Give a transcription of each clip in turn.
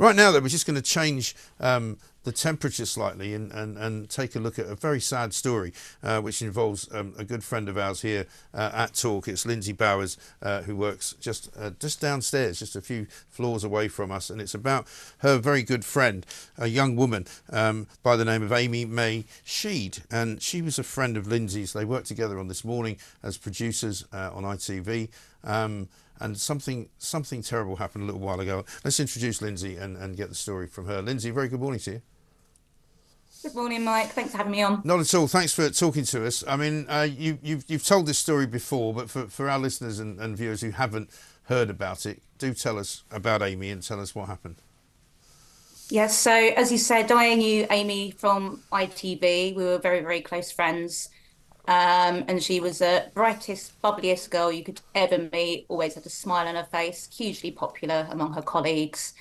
Right now, though, we're just going to change the temperature slightly and take a look at a very sad story, which involves a good friend of ours here at Talk. It's Lindsey Bowers, who works just downstairs, just a few floors away from us, and it's about her very good friend, a young woman by the name of May Shead, and she was a friend of Lindsey's. They worked together on This Morning as producers on ITV. And something terrible happened a little while ago. Let's introduce Lindsey and get the story from her. Lindsey, very good morning to you. Good morning, Mike. Thanks for having me on. Not at all. Thanks for talking to us. I mean, you've told this story before, but for our listeners and viewers who haven't heard about it, do tell us about Amy and tell us what happened. Yes, so as you said, I knew Amy from ITV. We were very, very close friends. And she was the brightest, bubbliest girl you could ever meet, always had a smile on her face, hugely popular among her colleagues.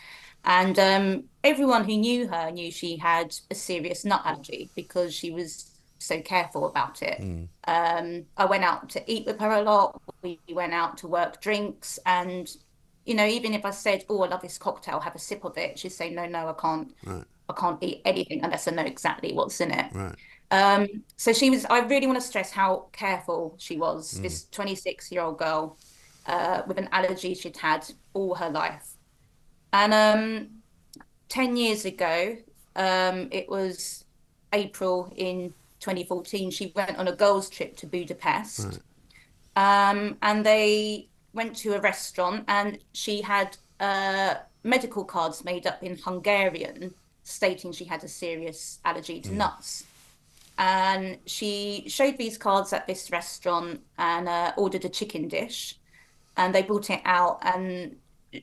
And everyone who knew her knew she had a serious nut allergy because she was so careful about it. I went out to eat with her a lot. We went out to work drinks. And, even if I said, oh, I love this cocktail, have a sip of it, she'd say, no, I can't. Right. I can't eat anything unless I know exactly what's in it. Right. So I really want to stress how careful she was, this 26-year-old girl with an allergy she'd had all her life. And 10 years ago, it was April in 2014, she went on a girls' trip to Budapest. Right. And they went to a restaurant and she had medical cards made up in Hungarian stating she had a serious allergy to nuts. And she showed these cards at this restaurant and ordered a chicken dish. And they brought it out. And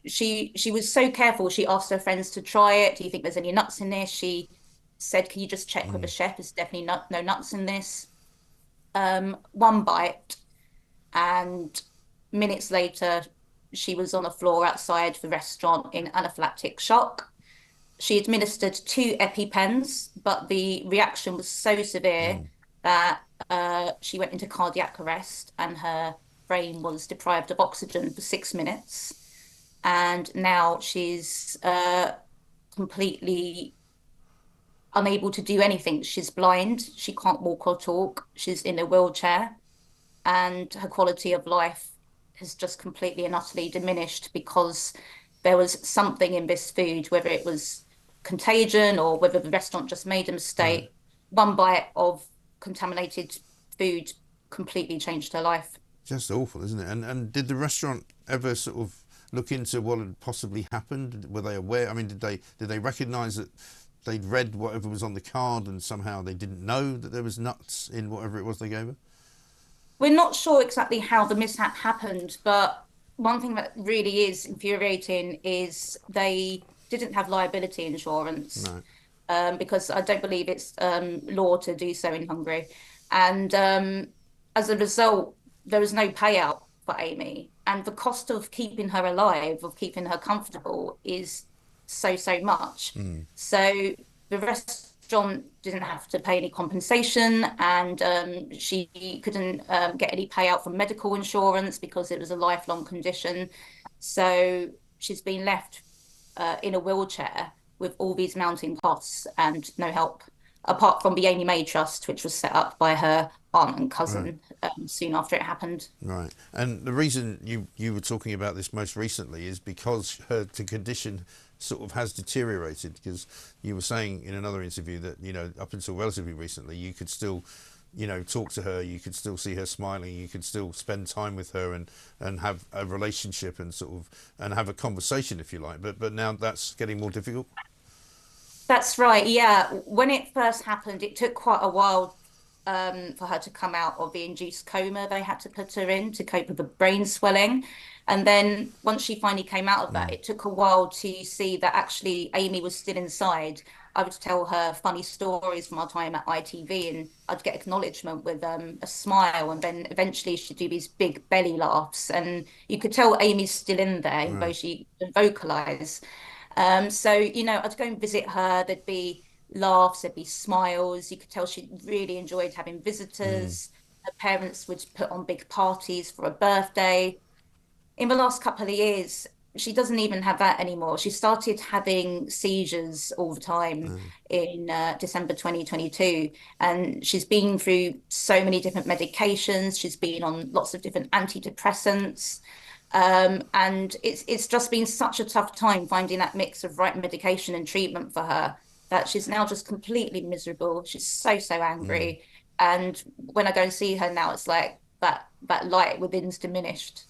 she was so careful. She asked her friends to try it. Do you think there's any nuts in this? She said, can you just check with the chef? There's definitely no nuts in this. One bite. And minutes later, she was on the floor outside the restaurant in anaphylactic shock. She administered 2 EpiPens, but the reaction was so severe that she went into cardiac arrest and her brain was deprived of oxygen for 6 minutes. And now she's completely unable to do anything. She's blind. She can't walk or talk. She's in a wheelchair. And her quality of life has just completely and utterly diminished because there was something in this food, whether it was contagion or whether the restaurant just made a mistake. One bite of contaminated food completely changed her life. Just awful, isn't it? And did the restaurant ever sort of look into what had possibly happened? Were they aware? I mean, did they recognise that they'd read whatever was on the card and somehow they didn't know that there was nuts in whatever it was they gave her? We're not sure exactly how the mishap happened, but one thing that really is infuriating is they didn't have liability insurance. No. Because I don't believe it's law to do so in Hungary. And as a result, there was no payout for Amy. And the cost of keeping her alive, of keeping her comfortable, is so much. So the restaurant didn't have to pay any compensation, and she couldn't get any payout from medical insurance because it was a lifelong condition. So she's been left in a wheelchair with all these mounting costs and no help, apart from the Amy May Trust, which was set up by her aunt and cousin soon after it happened. Right. And the reason you were talking about this most recently is because the condition sort of has deteriorated, because you were saying in another interview that, up until relatively recently, you could still talk to her, you could still see her smiling, you could still spend time with her and have a relationship and and have a conversation, if you like. But now that's getting more difficult. That's right. Yeah. When it first happened, it took quite a while for her to come out of the induced coma they had to put her in to cope with the brain swelling. And then once she finally came out of that, it took a while to see that actually Amy was still inside. I would tell her funny stories from our time at ITV and I'd get acknowledgement with a smile, and then eventually she'd do these big belly laughs and you could tell Amy's still in there, though she didn't vocalise. So, I'd go and visit her, there'd be laughs, there'd be smiles. You could tell she really enjoyed having visitors. Her parents would put on big parties for a birthday. In the last couple of years, she doesn't even have that anymore. She started having seizures all the time in December 2022. And she's been through so many different medications. She's been on lots of different antidepressants. And it's just been such a tough time finding that mix of right medication and treatment for her that she's now just completely miserable. She's so angry. And when I go and see her now, it's like that light within's diminished.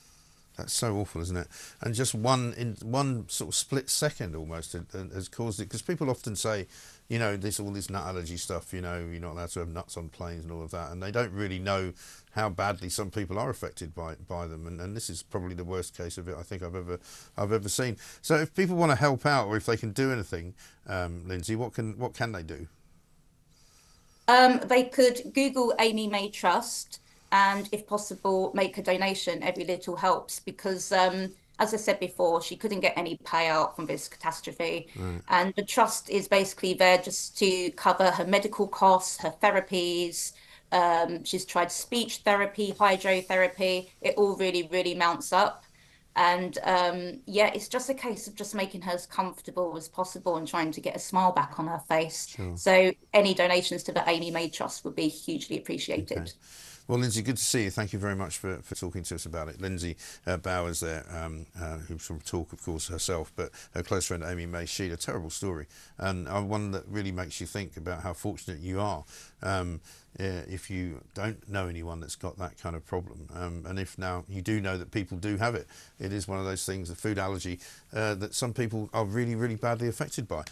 That's so awful, isn't it? And just one sort of split second almost has caused it. Because people often say, you know, all this nut allergy stuff. You know, you're not allowed to have nuts on planes and all of that, and they don't really know how badly some people are affected by them. And this is probably the worst case of it I think I've ever seen. So if people want to help out, or if they can do anything, Lindsey, what can they do? They could Google Amy May Trust and, if possible, make a donation. Every little helps because, as I said before, she couldn't get any payout from this catastrophe. Right. And the trust is basically there just to cover her medical costs, her therapies. She's tried speech therapy, hydrotherapy. It all really mounts up. And yeah, it's just a case of just making her as comfortable as possible and trying to get a smile back on her face. Sure. So any donations to the Amy May Trust would be hugely appreciated. Okay. Well, Lindsey, good to see you. Thank you very much for talking to us about it. Lindsey Bowers there, who's from Talk, of course, herself, but her close friend Amy May Shead. A terrible story, and one that really makes you think about how fortunate you are if you don't know anyone that's got that kind of problem. And if now you do know that people do have it, it is one of those things, the food allergy, that some people are really badly affected by.